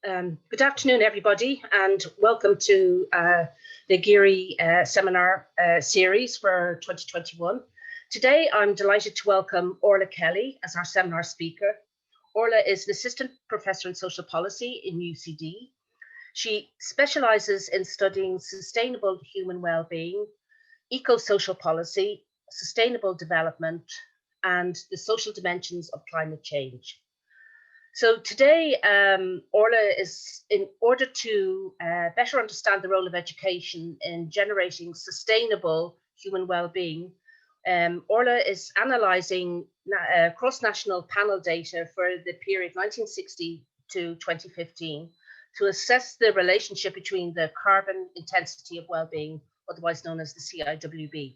Good afternoon, everybody, and welcome to the Geary seminar series for 2021. Today, I'm delighted to welcome Orla Kelly as our seminar speaker. Orla is an assistant professor in social policy in UCD. She specialises in studying sustainable human well-being, eco-social policy, sustainable development, and the social dimensions of climate change. So today, Orla is, in order to better understand the role of education in generating sustainable human well-being, Orla is analysing cross-national panel data for the period 1960 to 2015 to assess the relationship between the carbon intensity of well-being, otherwise known as the Ciwb.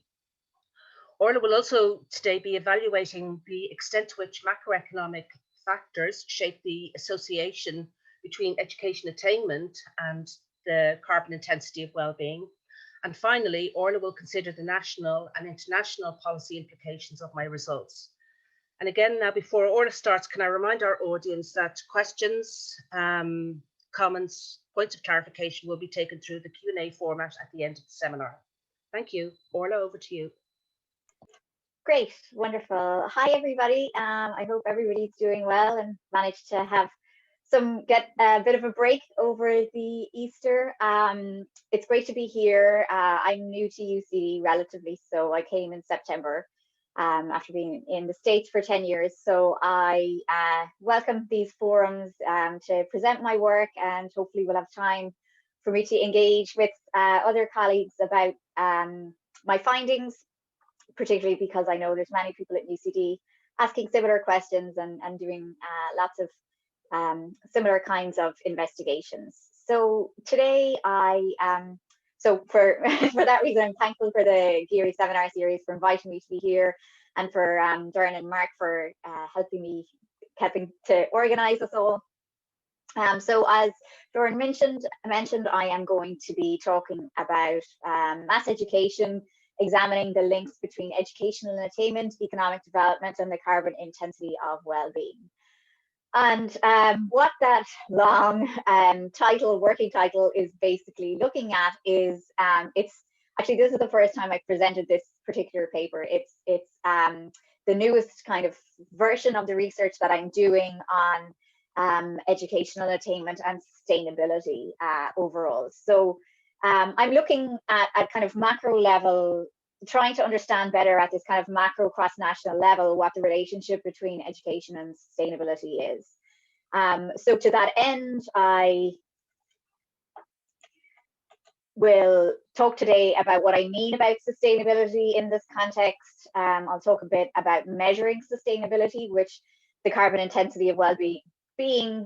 Orla will also today be evaluating the extent to which macroeconomic factors shape the association between education attainment and the carbon intensity of well-being. And finally, Orla will consider the national and international policy implications of my results. And again, now before Orla starts, can I remind our audience that questions, comments, points of clarification will be taken through the Q&A format at the end of the seminar. Thank you. Orla, over to you. Great, wonderful. Hi, everybody. I hope everybody's doing well and managed to get a bit of a break over the Easter. It's great to be here. I'm new to UCD relatively, so I came in September after being in the States for 10 years. So I welcome these forums to present my work, and hopefully we'll have time for me to engage with other colleagues about my findings, particularly because I know there's many people at UCD asking similar questions and doing lots of similar kinds of investigations. So today so for that reason, I'm thankful for the Geary seminar series for inviting me to be here, and for Darren and Mark for helping to organize us all. So as Darren mentioned, I am going to be talking about mass education, examining the links between educational attainment, economic development, and the carbon intensity of well-being. And what that long working title is basically looking at is, it's actually, this is the first time I've presented this particular paper. It's the newest kind of version of the research that I'm doing on educational attainment and sustainability overall. So I'm looking at kind of macro level, trying to understand better at this kind of macro cross-national level what the relationship between education and sustainability is. So to that end, I will talk today about what I mean about sustainability in this context. I'll talk a bit about measuring sustainability, which the carbon intensity of well-being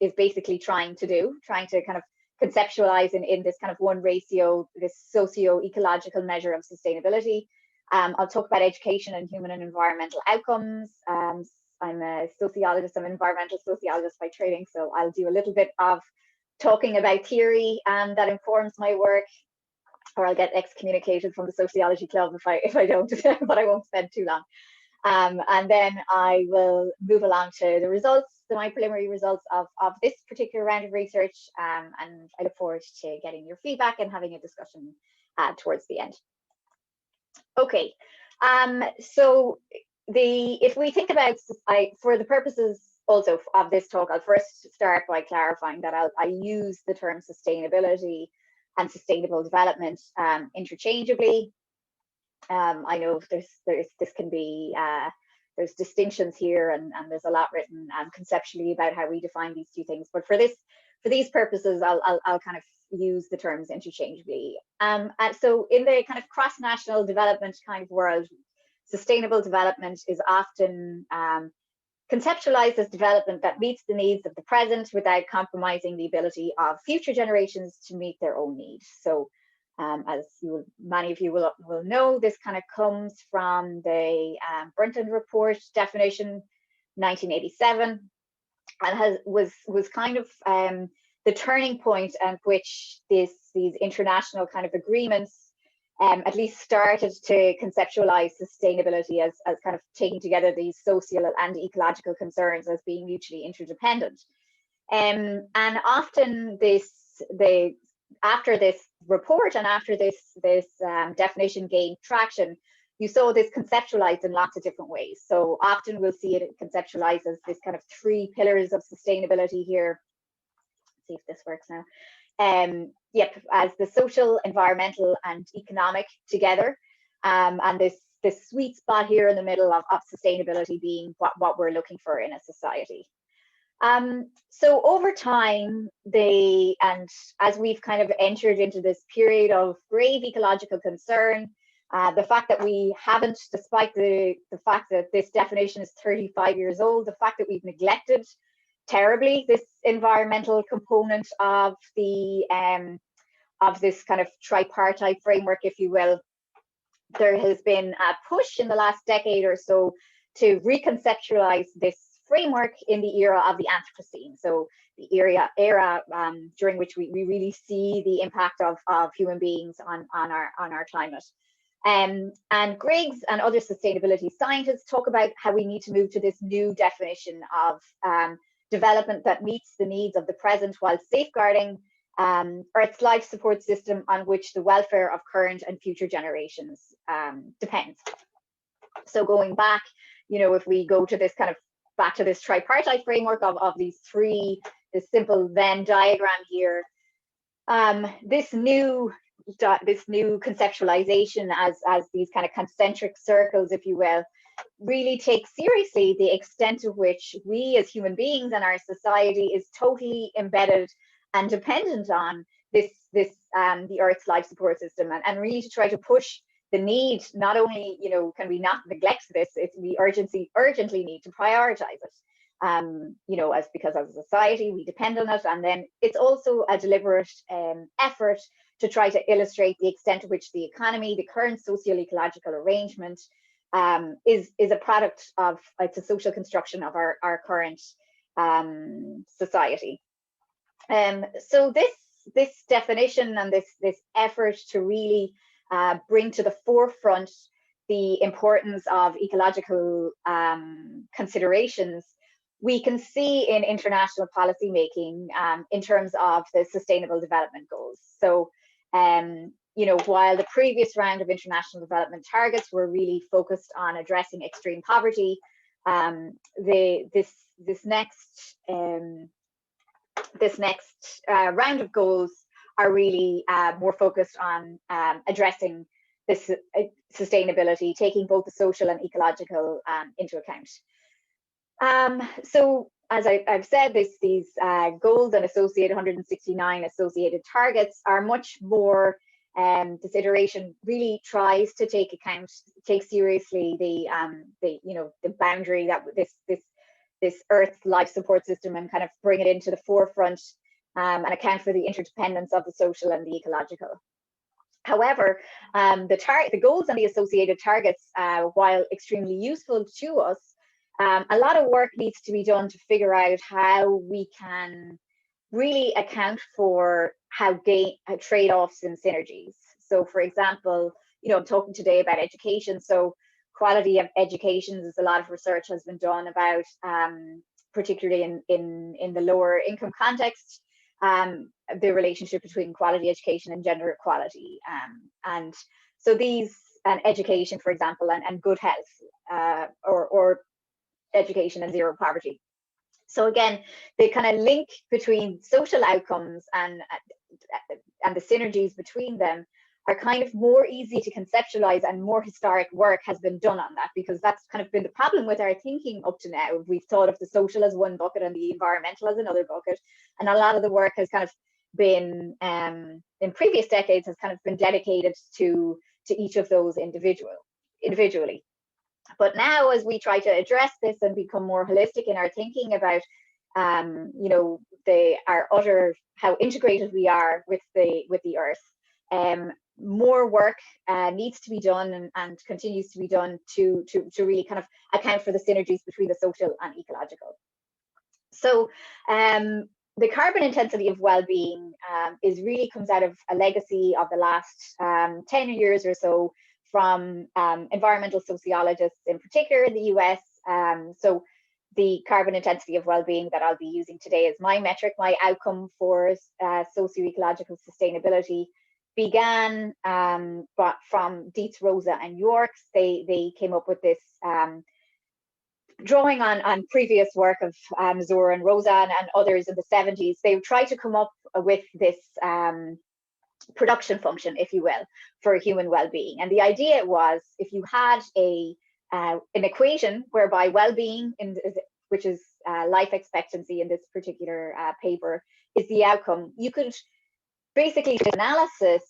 is basically trying to kind of conceptualize in this kind of one ratio, this socio-ecological measure of sustainability. I'll talk about education and human and environmental outcomes. I'm a sociologist, I'm an environmental sociologist by training, so I'll do a little bit of talking about theory that informs my work, or I'll get excommunicated from the sociology club if I don't, but I won't spend too long. And then I will move along to the results, my preliminary results of this particular round of research, and I look forward to getting your feedback and having a discussion towards the end. Okay, so if we think about, for the purposes also of this talk, I'll first start by clarifying that I use the term sustainability and sustainable development interchangeably. I know this can be there's distinctions here, and there's a lot written conceptually about how we define these two things. But for these purposes, I'll kind of use the terms interchangeably. So in the kind of cross-national development kind of world, sustainable development is often conceptualized as development that meets the needs of the present without compromising the ability of future generations to meet their own needs. So as many of you will know, this kind of comes from the Brundtland Report definition, 1987, and was kind of the turning point at which these international kind of agreements at least started to conceptualize sustainability as kind of taking together these social and ecological concerns as being mutually interdependent. And often after this report and after this definition gained traction, you saw this conceptualized in lots of different ways. So often we'll see it conceptualized as this kind of 3 pillars of sustainability here. Let's see if this works now. Yep, as the social, environmental, and economic together, and this sweet spot here in the middle of sustainability being what we're looking for in a society. So over time, and as we've kind of entered into this period of grave ecological concern, the fact that we haven't, despite the fact that this definition is 35 years old, the fact that we've neglected terribly this environmental component of this kind of tripartite framework, if you will, there has been a push in the last decade or so to reconceptualize this framework in the era of the Anthropocene. So the era during which we really see the impact of human beings on our climate. And Griggs and other sustainability scientists talk about how we need to move to this new definition of development that meets the needs of the present while safeguarding Earth's life support system on which the welfare of current and future generations depends. So going back, if we go to this kind of back to this tripartite framework of these 3, this simple Venn diagram here, this new conceptualization as these kind of concentric circles, if you will, really take seriously the extent to which we as human beings and our society is totally embedded and dependent on the Earth's life support system, and really to try to push the need, not only, can we not neglect this, we urgently need to prioritize it, because as a society, we depend on it. And then it's also a deliberate effort to try to illustrate the extent to which the economy, the current socio-ecological arrangement, is a product of, it's a social construction of our current society. So this definition and this effort to really bring to the forefront the importance of ecological considerations, we can see in international policy making in terms of the Sustainable Development Goals. So, while the previous round of international development targets were really focused on addressing extreme poverty, this next round of goals are really more focused on addressing this sustainability, taking both the social and ecological into account. So as I've said, these goals and associated 169 associated targets are much more. This iteration really tries to take seriously the boundary that this Earth's life support system, and kind of bring it into the forefront and account for the interdependence of the social and the ecological. However, the goals and the associated targets, while extremely useful to us, a lot of work needs to be done to figure out how we can really account for how trade-offs and synergies. So for example, I'm talking today about education. So quality of education, there's a lot of research has been done about, particularly in the lower income context, the relationship between quality education and gender equality. And so and education, for example, and good health, or education and zero poverty. So again, the kind of link between social outcomes and the synergies between them are kind of more easy to conceptualize, and more historic work has been done on that, because that's kind of been the problem with our thinking up to now. We've thought of the social as one bucket and the environmental as another bucket, and a lot of the work has kind of been in previous decades has kind of been dedicated to each of those individually. But now, as we try to address this and become more holistic in our thinking about how integrated we are with the Earth, more work needs to be done and continues to be done to really kind of account for the synergies between the social and ecological. So the carbon intensity of well-being really comes out of a legacy of the last 10 years or so from environmental sociologists, in particular in the US. So the carbon intensity of well-being that I'll be using today as my metric, my outcome for socio-ecological sustainability, began from Dietz, Rosa, and Yorks. They came up with this drawing on previous work of Zora and Rosa and others in the 70s. They tried to come up with this production function, if you will, for human well-being. And the idea was, if you had an equation whereby well-being, which is life expectancy in this particular paper, is the outcome, you could basically do analysis.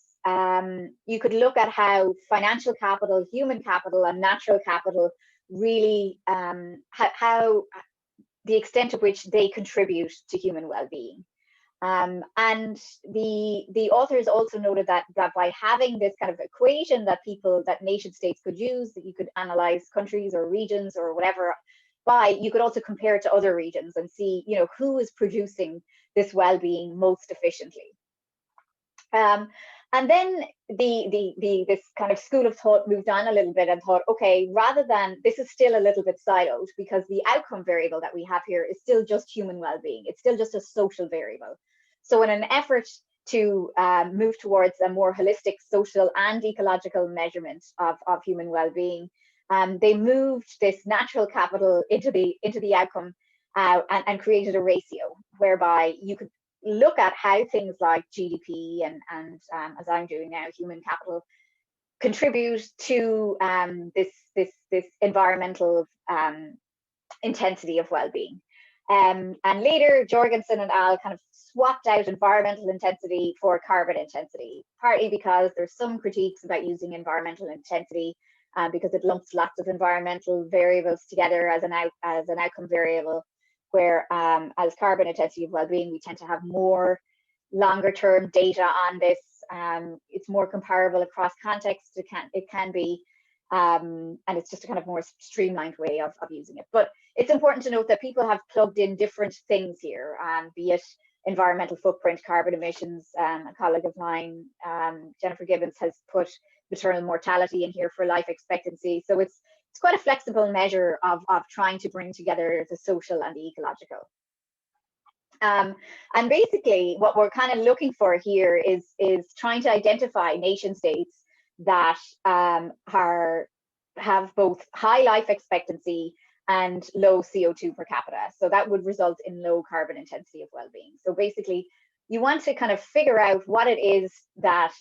You could look at how financial capital, human capital, and natural capital really, how the extent to which they contribute to human well-being. And the authors also noted that by having this kind of equation that nation states could use, that you could analyze countries or regions or whatever by, you could also compare it to other regions and see, who is producing this well-being most efficiently. And then this kind of school of thought moved on a little bit and thought, okay, rather than, this is still a little bit siloed, because the outcome variable that we have here is still just human well-being. It's still just a social variable. So in an effort to move towards a more holistic social and ecological measurement of human well-being, they moved this natural capital into the outcome and created a ratio whereby you could look at how things like GDP and as I'm doing now, human capital, contribute to this environmental intensity of well-being. And later, Jorgensen and al. Kind of swapped out environmental intensity for carbon intensity, partly because there's some critiques about using environmental intensity because it lumps lots of environmental variables together as an outcome variable, where as carbon intensity of well-being, we tend to have more longer-term data on this. It's more comparable across contexts. It can be, and it's just a kind of more streamlined way of using it. But it's important to note that people have plugged in different things here, be it environmental footprint, carbon emissions. A colleague of mine, Jennifer Gibbons, has put maternal mortality in here for life expectancy. So it's quite a flexible measure of trying to bring together the social and the ecological. And basically what we're kind of looking for here is trying to identify nation states that have both high life expectancy and low CO2 per capita. So that would result in low carbon intensity of well-being. So basically you want to kind of figure out what it is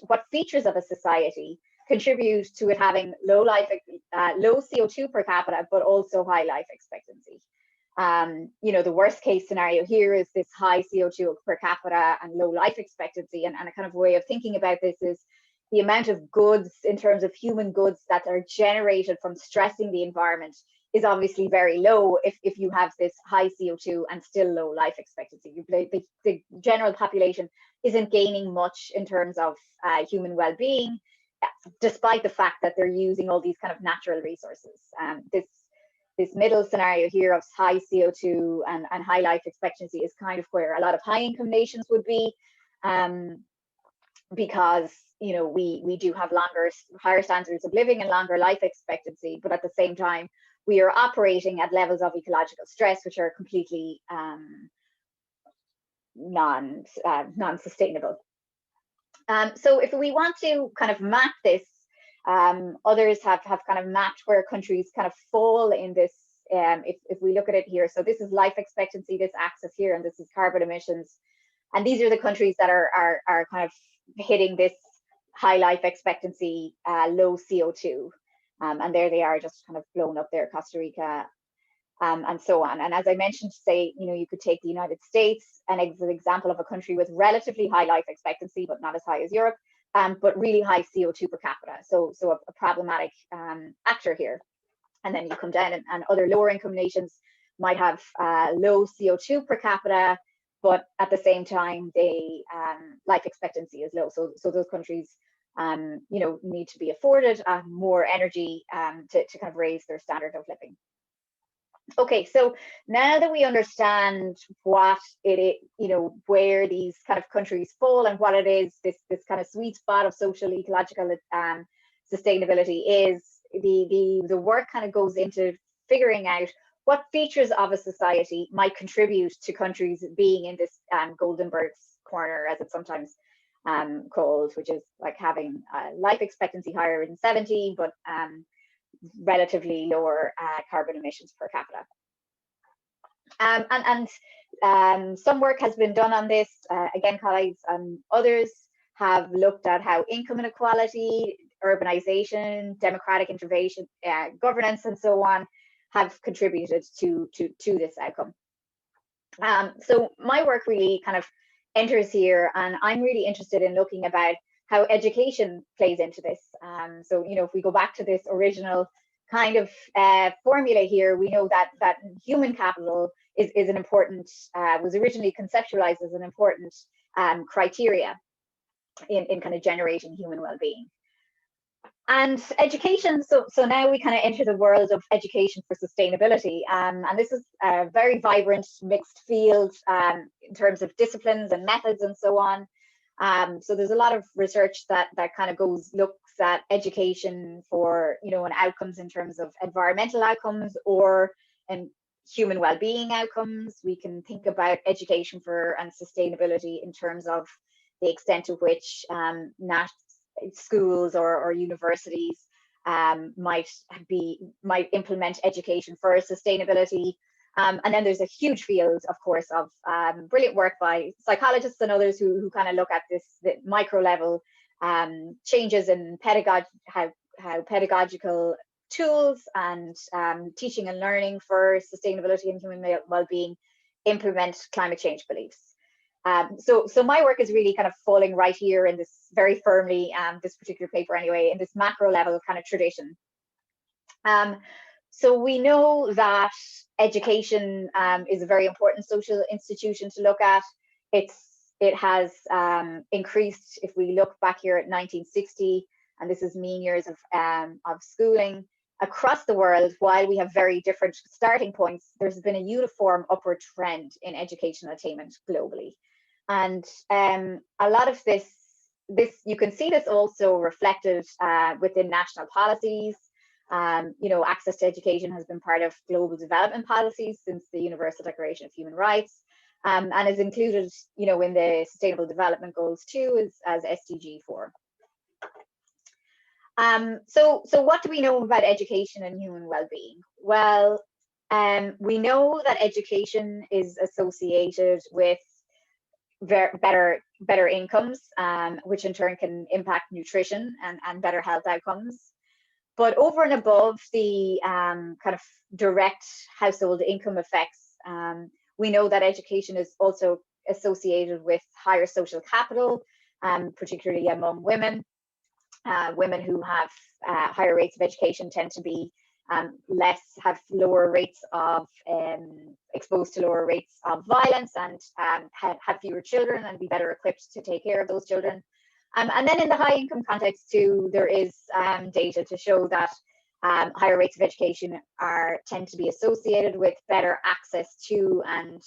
what features of a society contribute to it having low CO2 per capita, but also high life expectancy. The worst case scenario here is this high CO2 per capita and low life expectancy. And a kind of way of thinking about this is the amount of goods, in terms of human goods, that are generated from stressing the environment is obviously very low if you have this high CO2 and still low life expectancy. The general population isn't gaining much in terms of human well-being, despite the fact that they're using all these kind of natural resources. This middle scenario here of high CO2 and high life expectancy is kind of where a lot of high income nations would be, because we do have higher standards of living and longer life expectancy, but at the same time we are operating at levels of ecological stress which are completely non-sustainable. So if we want to kind of map this, others have kind of mapped where countries kind of fall in this. If we look at it here, so this is life expectancy, this axis here, and this is carbon emissions, and these are the countries that are kind of hitting this high life expectancy, low CO2, and there they are, just kind of blown up there, Costa Rica, and so on. And as I mentioned, say, you could take the United States, and as an example of a country with relatively high life expectancy, but not as high as Europe, but really high CO2 per capita. So a problematic actor here. And then you come down, and other lower income nations might have low CO2 per capita, but at the same time, life expectancy is low. So those countries, need to be afforded more energy to kind of raise their standard of living. Okay, so now that we understand what it is, where these kind of countries fall and what it is, this kind of sweet spot of social ecological sustainability is, the work kind of goes into figuring out what features of a society might contribute to countries being in this golden birds corner, as it's sometimes called, which is like having life expectancy higher than 70, but relatively lower carbon emissions per capita. Some work has been done on this. Again, colleagues and others have looked at how income inequality, urbanization, democratic intervention, governance, and so on have contributed to this outcome. So my work really kind of enters here, and I'm really interested in looking about how education plays into this. So, you know, if we go back to this original kind of formula here, we know that human capital is an important, was originally conceptualized as an important criteria in kind of generating human well-being. And education, so now we kind of enter the world of education for sustainability, and this is a very vibrant mixed field in terms of disciplines and methods and so on. So there's a lot of research that kind of looks at education for, you know, and outcomes in terms of environmental outcomes or human well-being outcomes. We can think about education for and sustainability in terms of the extent to which schools or universities might implement education for sustainability. And then there's a huge field, of course, of brilliant work by psychologists and others who kind of look at the micro level changes in how pedagogical tools and teaching and learning for sustainability and human well-being implement climate change beliefs. So my work is really kind of falling right here in this very firmly, this particular paper anyway, in this macro level kind of tradition. So we know that education is a very important social institution to look at. It has increased, if we look back here at 1960, and this is mean years of schooling across the world. While we have very different starting points, there's been a uniform upward trend in educational attainment globally. And a lot of this you can see this also reflected within national policies. You know, access to education has been part of global development policies since the Universal Declaration of Human Rights, and is included, you know, in the Sustainable Development Goals too, as SDG 4. So what do we know about education and human well-being? Well, we know that education is associated with better incomes, which in turn can impact nutrition and better health outcomes. But over and above the kind of direct household income effects, we know that education is also associated with higher social capital, particularly among women. Women who have higher rates of education tend to be have lower rates of exposed to lower rates of violence, and have fewer children and be better equipped to take care of those children. And then in the high income context too, there is data to show that higher rates of education tend to be associated with better access to and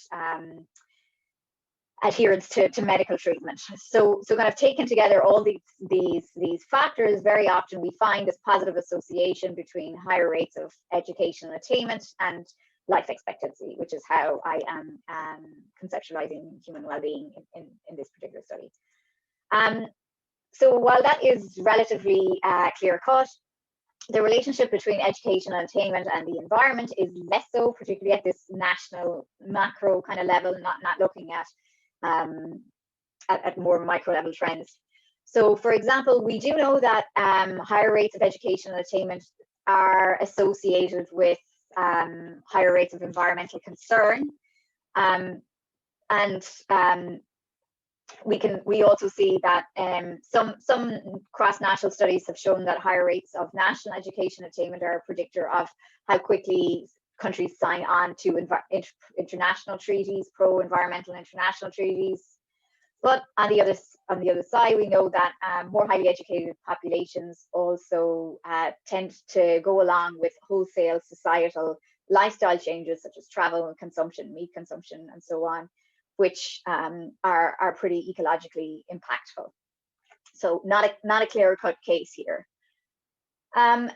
adherence to medical treatment. So kind of taken together all these factors, very often we find this positive association between higher rates of educational attainment and life expectancy, which is how I am conceptualizing human well-being in this particular study. So while that is relatively clear-cut, the relationship between educational attainment and the environment is less so, particularly at this national macro kind of level, not looking at more micro level trends. So for example, we do know that higher rates of educational attainment are associated with higher rates of environmental concern, and we also see that some cross-national studies have shown that higher rates of national education attainment are a predictor of how quickly countries sign on to international treaties, pro-environmental international treaties. But on the other side, we know that more highly educated populations also tend to go along with wholesale societal lifestyle changes such as travel and consumption, meat consumption, and so on, which are pretty ecologically impactful. So not a clear-cut case here.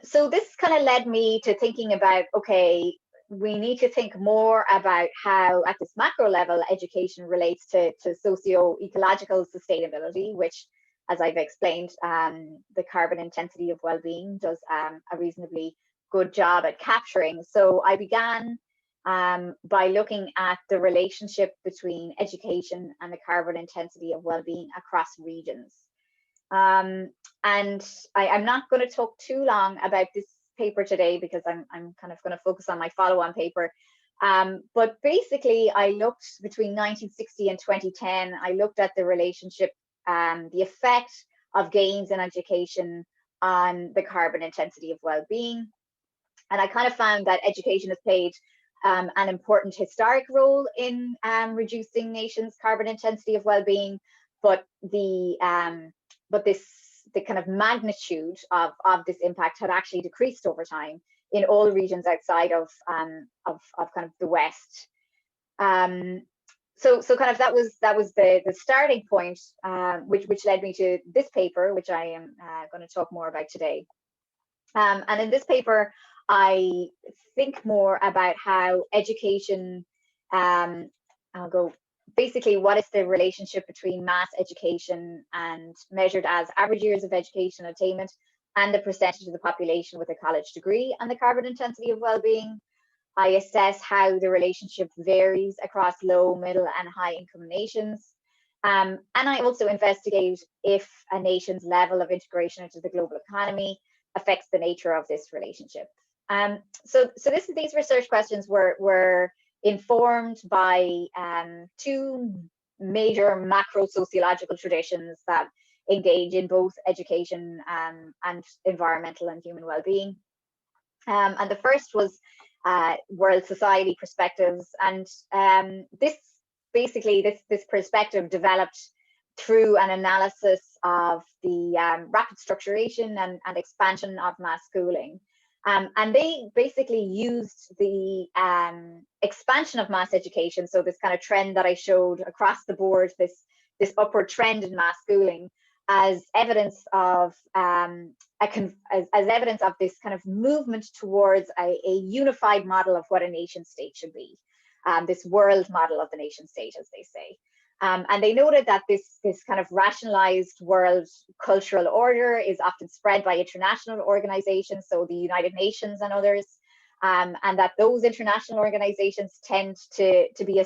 So this kind of led me to thinking about, okay, we need to think more about how, at this macro level, education relates to socio-ecological sustainability, which, as I've explained, the carbon intensity of well-being does a reasonably good job at capturing. So I began by looking at the relationship between education and the carbon intensity of well-being across regions. And I'm not going to talk too long about this paper today because I'm kind of going to focus on my follow-on paper. But basically, I looked between 1960 and 2010, I looked at the relationship, the effect of gains in education on the carbon intensity of well-being. And I kind of found that education has played an important historic role in reducing nations' carbon intensity of well-being, but the kind of magnitude of this impact had actually decreased over time in all regions outside of kind of the West. So kind of that was the starting point, which led me to this paper, which I am going to talk more about today. And in this paper, I think more about how education, I'll go basically what is the relationship between mass education and measured as average years of education attainment and the percentage of the population with a college degree and the carbon intensity of well-being. I assess how the relationship varies across low, middle and high income nations. And I also investigate if a nation's level of integration into the global economy affects the nature of this relationship. So these research questions were informed by two major macro sociological traditions that engage in both education and environmental and human well-being. And the first was world society perspectives, and this perspective developed through an analysis of the rapid structuration and expansion of mass schooling. And they basically used the expansion of mass education, so this kind of trend that I showed across the board, this upward trend in mass schooling, as evidence of evidence of this kind of movement towards a unified model of what a nation state should be, this world model of the nation state, as they say. And they noted that this kind of rationalized world cultural order is often spread by international organizations, so the United Nations and others, and that those international organizations tend to be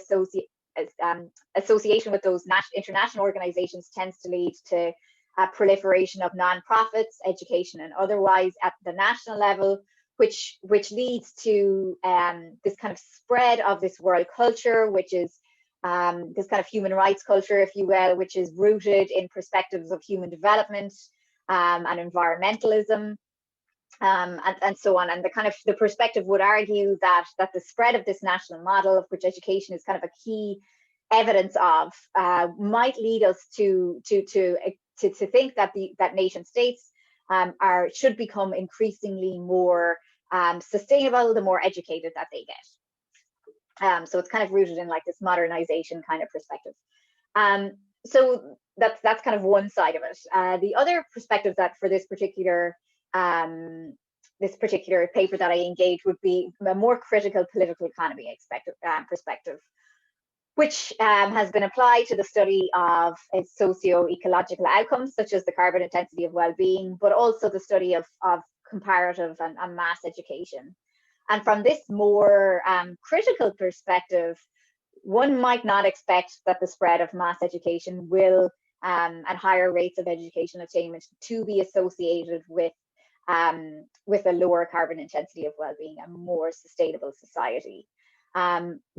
association with those international organizations tends to lead to a proliferation of nonprofits, education and otherwise at the national level, which leads to this kind of spread of this world culture, which is this kind of human rights culture, if you will, which is rooted in perspectives of human development and environmentalism, and so on. And the perspective would argue that the spread of this national model, of which education is kind of a key evidence of, might lead us to think that nation states should become increasingly more sustainable the more educated that they get. So it's kind of rooted in like this modernization kind of perspective. So that's kind of one side of it. The other perspective that for this particular paper that I engaged would be a more critical political economy perspective, which has been applied to the study of socio-ecological outcomes, such as the carbon intensity of well-being, but also the study of comparative and mass education. And from this more critical perspective, one might not expect that the spread of mass education will and higher rates of education attainment to be associated with a lower carbon intensity of well-being and more sustainable society.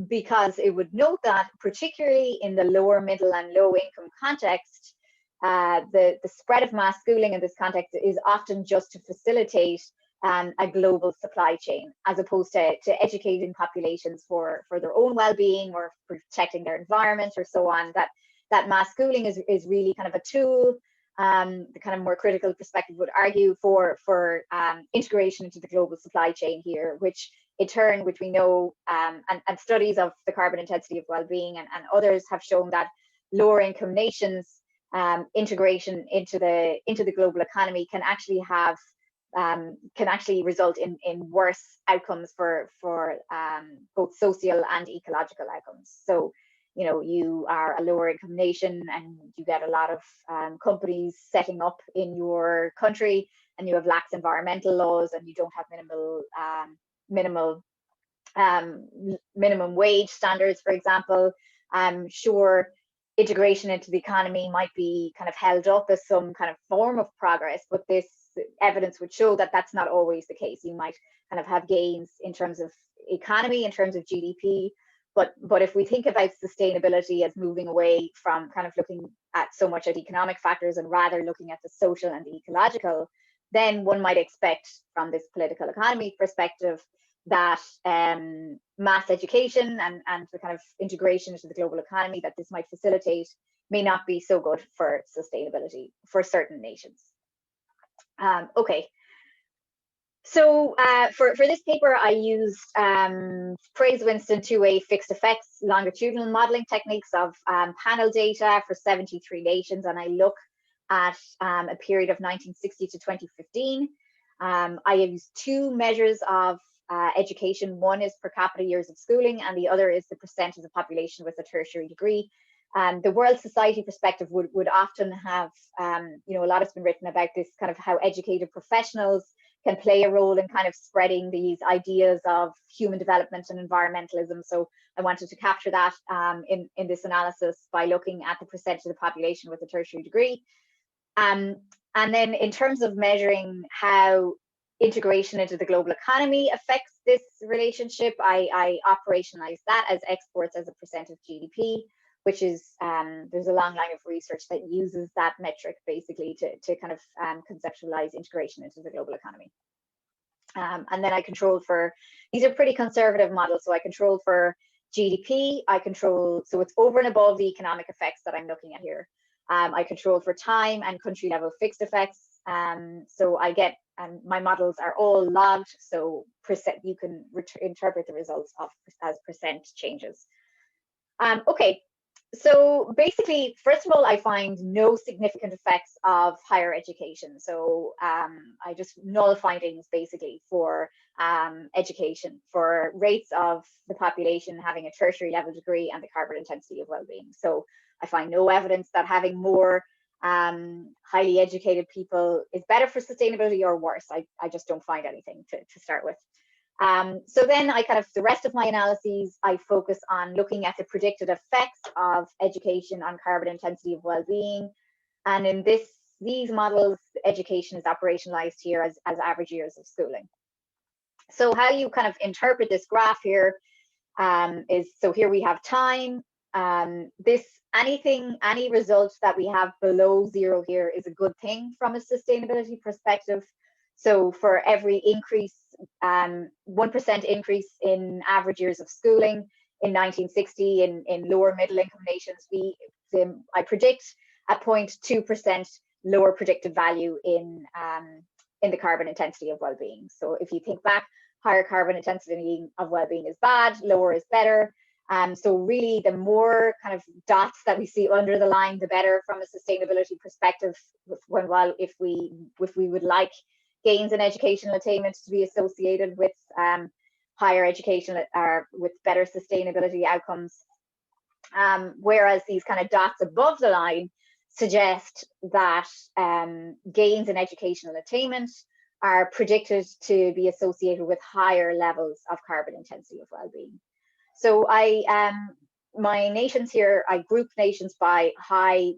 Because it would note that particularly in the lower, middle and low income context, the spread of mass schooling in this context is often just to facilitate a global supply chain, as opposed to educating populations for their own well-being or protecting their environment or so on. That mass schooling is really kind of a tool. The kind of more critical perspective would argue for integration into the global supply chain here, which in turn, which we know, and studies of the carbon intensity of well-being and others have shown that lower income nations integration into the global economy can actually have can actually result in worse outcomes for both social and ecological outcomes. So, you know, you are a lower income nation and you get a lot of companies setting up in your country, and you have lax environmental laws, and you don't have minimum wage standards, for example. Sure, integration into the economy might be kind of held up as some kind of form of progress, but this evidence would show that that's not always the case. You might kind of have gains in terms of economy, in terms of GDP, but if we think about sustainability as moving away from kind of looking at so much at economic factors and rather looking at the social and the ecological, then one might expect from this political economy perspective that mass education and the kind of integration into the global economy that this might facilitate may not be so good for sustainability for certain nations. Okay, so for this paper, I used Praise-Winston two-way fixed effects longitudinal modeling techniques of panel data for 73 nations, and I look at a period of 1960 to 2015. I used two measures of education. One is per capita years of schooling, and the other is the percent of the population with a tertiary degree. The World Society perspective would often have, you know, a lot has been written about this kind of how educated professionals can play a role in kind of spreading these ideas of human development and environmentalism. So I wanted to capture that in this analysis by looking at the percentage of the population with a tertiary degree. And then in terms of measuring how integration into the global economy affects this relationship, I operationalized that as exports as a percent of GDP, which is, there's a long line of research that uses that metric basically to kind of conceptualize integration into the global economy. And then I controlled for, these are pretty conservative models, so I controlled for GDP, so it's over and above the economic effects that I'm looking at here. I controlled for time and country level fixed effects. So I get, my models are all logged, so you can interpret the results as percent changes. Okay, so basically, first of all, I find no significant effects of higher education. So I just null findings basically for education, for rates of the population having a tertiary level degree and the carbon intensity of well-being. So I find no evidence that having more highly educated people is better for sustainability or worse. I just don't find anything to start with. So then I kind of, the rest of my analyses, I focus on looking at the predicted effects of education on carbon intensity of well-being. And in these models, education is operationalized here as average years of schooling. So how you kind of interpret this graph here is, so here we have time. Any result that we have below zero here is a good thing from a sustainability perspective. So for every increase, 1% increase in average years of schooling in 1960 in lower middle income nations, I predict a 0.2% lower predicted value in the carbon intensity of well-being. So if you think back, higher carbon intensity of well-being is bad, lower is better. So really, the more kind of dots that we see under the line, the better from a sustainability perspective. If we would like gains in educational attainment to be associated with higher education or with better sustainability outcomes, whereas these kind of dots above the line suggest that gains in educational attainment are predicted to be associated with higher levels of carbon intensity of well-being. So my nations here, I group nations by high,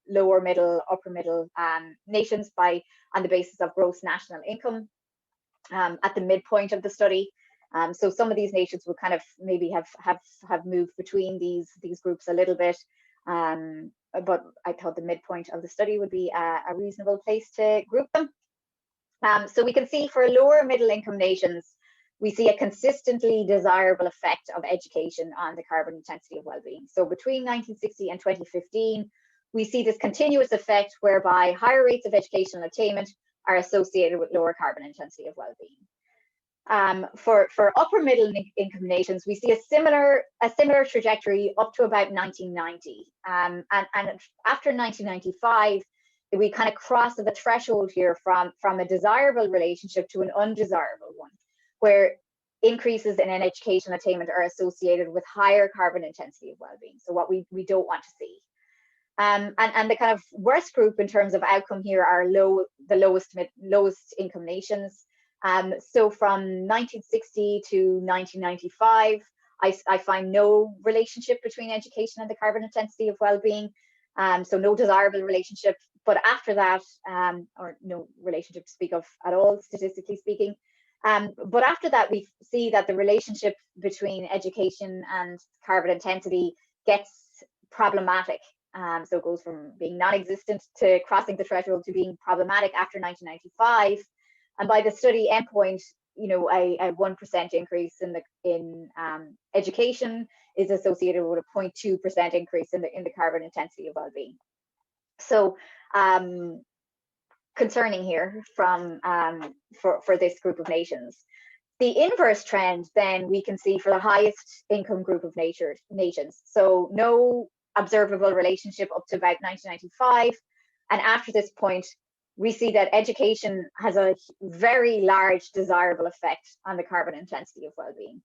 lower middle, upper middle nations on the basis of gross national income at the midpoint of the study. So some of these nations would kind of maybe have moved between these groups a little bit, but I thought the midpoint of the study would be a reasonable place to group them. So we can see for lower middle income nations, we see a consistently desirable effect of education on the carbon intensity of well-being. So between 1960 and 2015, we see this continuous effect whereby higher rates of educational attainment are associated with lower carbon intensity of well-being. For upper middle income nations, we see a similar trajectory up to about 1990. And after 1995, we kind of cross the threshold here from a desirable relationship to an undesirable one, where increases in education attainment are associated with higher carbon intensity of well-being. So what we don't want to see. And the kind of worst group in terms of outcome here are the lowest income nations. So from 1960 to 1995, I find no relationship between education and the carbon intensity of well-being. So no desirable relationship. But after that, or no relationship to speak of at all, statistically speaking. But after that, we see that the relationship between education and carbon intensity gets problematic. So it goes from being non-existent to crossing the threshold to being problematic after 1995. And by the study endpoint, you know, a 1% increase in education is associated with a 0.2% increase in the carbon intensity of well-being. So concerning here from for this group of nations. The inverse trend then we can see for the highest income group of nations. So no observable relationship up to about 1995. And after this point, we see that education has a very large desirable effect on the carbon intensity of well-being.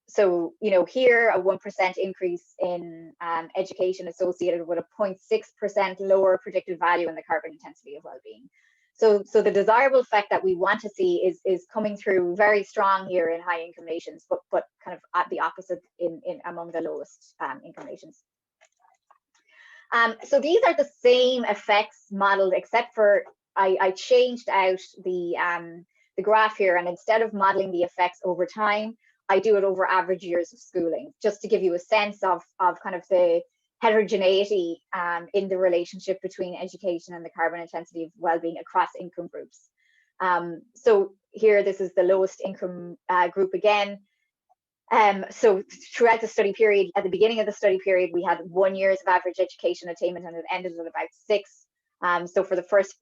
So, you know, here a 1% increase in education associated with a 0.6% lower predicted value in the carbon intensity of well-being. So the desirable effect that we want to see is coming through very strong here in high income nations, but kind of at the opposite in among the lowest income nations. So these are the same effects modeled, except for I changed out the graph here, and instead of modeling the effects over time, I do it over average years of schooling, just to give you a sense of kind of the heterogeneity in the relationship between education and the carbon intensity of well-being across income groups. So here, this is the lowest income group again. So throughout the study period, at the beginning of the study period, we had 1 year of average education attainment, and it ended at about 6. So for the first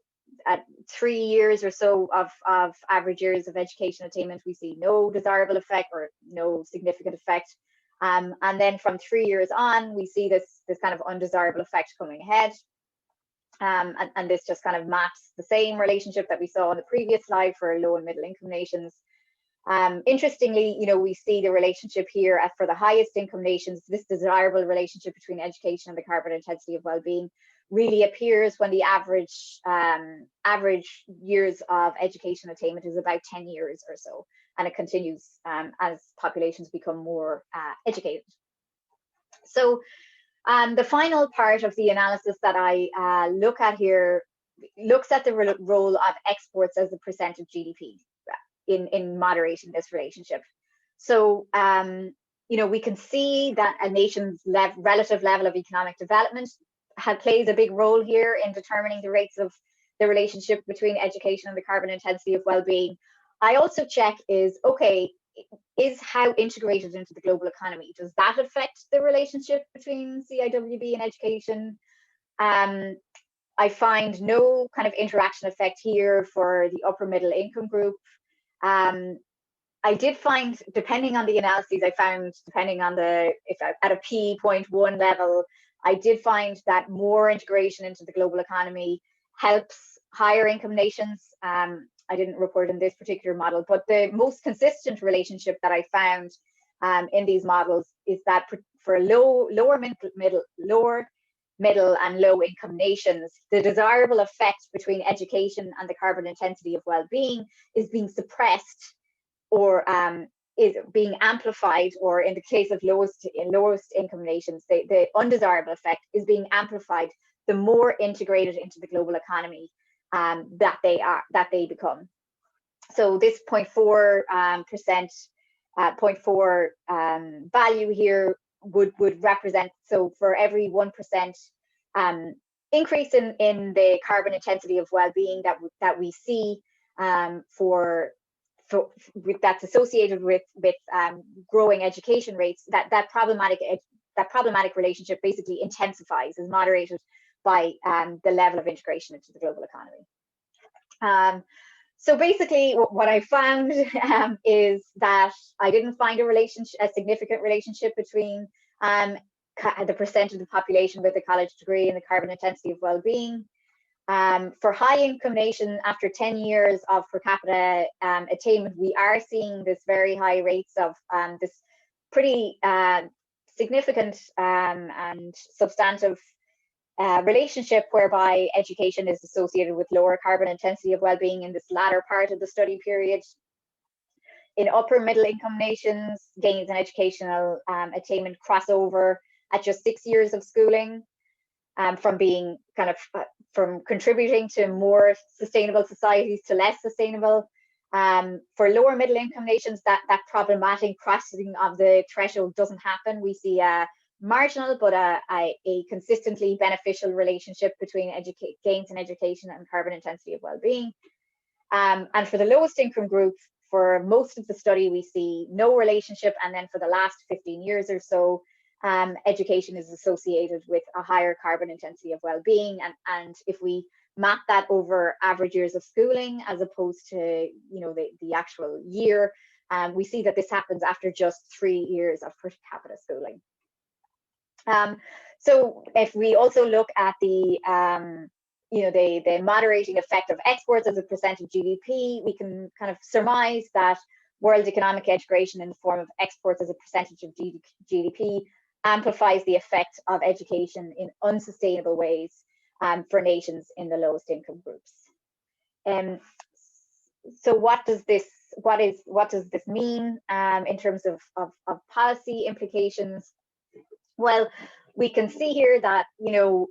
3 years or so of average years of education attainment, we see no desirable effect or no significant effect. And then from 3 years on, we see this kind of undesirable effect coming ahead. And this just kind of maps the same relationship that we saw on the previous slide for low and middle income nations. Interestingly, you know, we see the relationship here for the highest income nations. This desirable relationship between education and the carbon intensity of well-being really appears when the average years of education attainment is about 10 years or so, and it continues as populations become more educated. So the final part of the analysis that I look at here looks at the role of exports as a percent of GDP in moderating this relationship. So you know, we can see that a nation's relative level of economic development plays a big role here in determining the rates of the relationship between education and the carbon intensity of well-being. I also check is how integrated into the global economy. Does that affect the relationship between CIWB and education? I find no kind of interaction effect here for the upper middle income group. I did find, depending on the analyses I found, depending on at a P.1 level, I did find that more integration into the global economy helps higher income nations. I didn't report in this particular model, but the most consistent relationship that I found in these models is that for lower middle and low income nations, the desirable effect between education and the carbon intensity of well-being is being suppressed or is being amplified, or in the case of lowest income nations, the undesirable effect is being amplified the more integrated into the global economy that they become. So this 0.4 value here would represent, so for every 1% increase in the carbon intensity of well-being that we see that's associated with growing education rates, that problematic relationship basically intensifies, is moderated by the level of integration into the global economy. So basically, what I found is that I didn't find a significant relationship between the percent of the population with a college degree and the carbon intensity of well-being. For high income nations, after 10 years of per capita attainment, we are seeing this very high rates of this pretty significant and substantive relationship whereby education is associated with lower carbon intensity of well-being in this latter part of the study period. In upper middle income nations, gains in educational attainment cross over at just 6 years of schooling, from being from contributing to more sustainable societies to less sustainable. For lower middle income nations, that problematic crossing of the threshold doesn't happen. We see a marginal but a consistently beneficial relationship between gains in education and carbon intensity of well-being. And for the lowest income group, for most of the study, we see no relationship. And then for the last 15 years or so, education is associated with a higher carbon intensity of well-being. And if we map that over average years of schooling, as opposed to the actual year, we see that this happens after just 3 years of per capita schooling. So if we also look at the moderating effect of exports as a percent of GDP, we can kind of surmise that world economic integration in the form of exports as a percentage of GDP amplifies the effect of education in unsustainable ways for nations in the lowest income groups. So what does this mean in terms of policy implications? Well, we can see here that a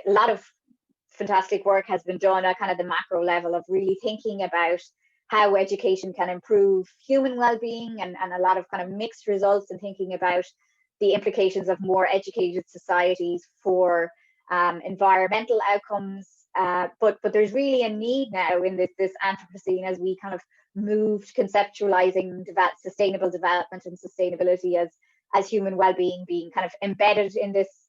lot of fantastic work has been done at kind of the macro level of really thinking about how education can improve human well-being, and a lot of kind of mixed results in thinking about the implications of more educated societies for environmental outcomes. But there's really a need now in this Anthropocene, as we kind of moved conceptualizing sustainable development and sustainability as human well-being being kind of embedded in this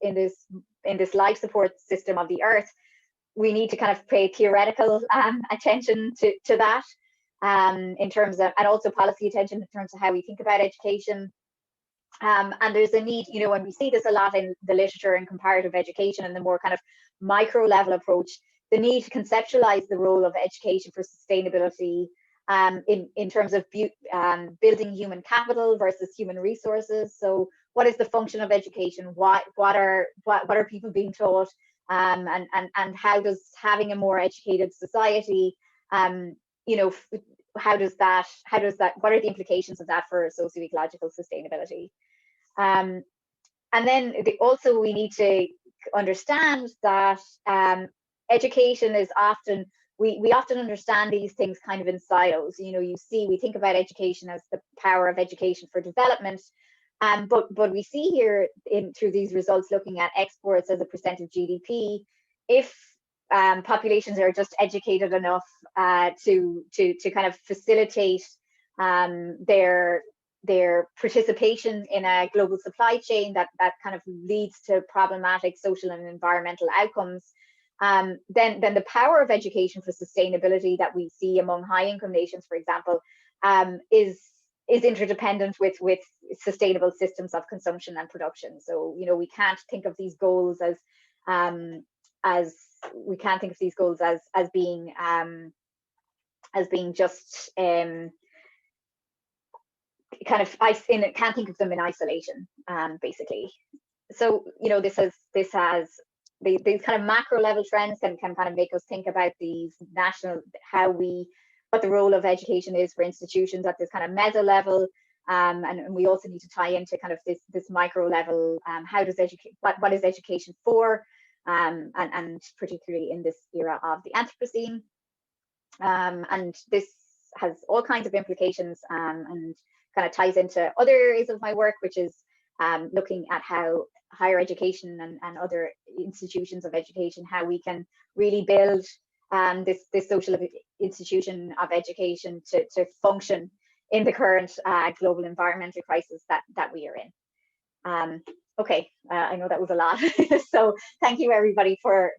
life support system of the earth. We need to kind of pay theoretical attention to that in terms of, and also policy attention in terms of how we think about education. And there's a need, when we see this a lot in the literature in comparative education and the more kind of micro level approach, the need to conceptualize the role of education for sustainability in terms of building human capital versus human resources. So what is the function of education? What are people being taught? And how does having a more educated society, what are the implications of that for socio-ecological sustainability? And then also we need to understand that education is often, we often understand these things kind of in silos. We think about education as the power of education for development, but we see here through these results looking at exports as a percent of GDP, if populations are just educated enough to kind of facilitate their participation in a global supply chain that kind of leads to problematic social and environmental outcomes, then the power of education for sustainability that we see among high income nations, for example, is interdependent with sustainable systems of consumption and production. So we can't think of these goals as being just can't think of them in isolation, basically. So this has these kind of macro level trends can kind of make us think about these national, what the role of education is for institutions at this kind of meso level, and we also need to tie into kind of this micro level. What is education for, and particularly in this era of the Anthropocene, and this has all kinds of implications, and kind of ties into other areas of my work, which is looking at how higher education and other institutions of education, how we can really build this social institution of education to function in the current global environmental crisis that we are in. Okay, I know that was a lot. So thank you everybody for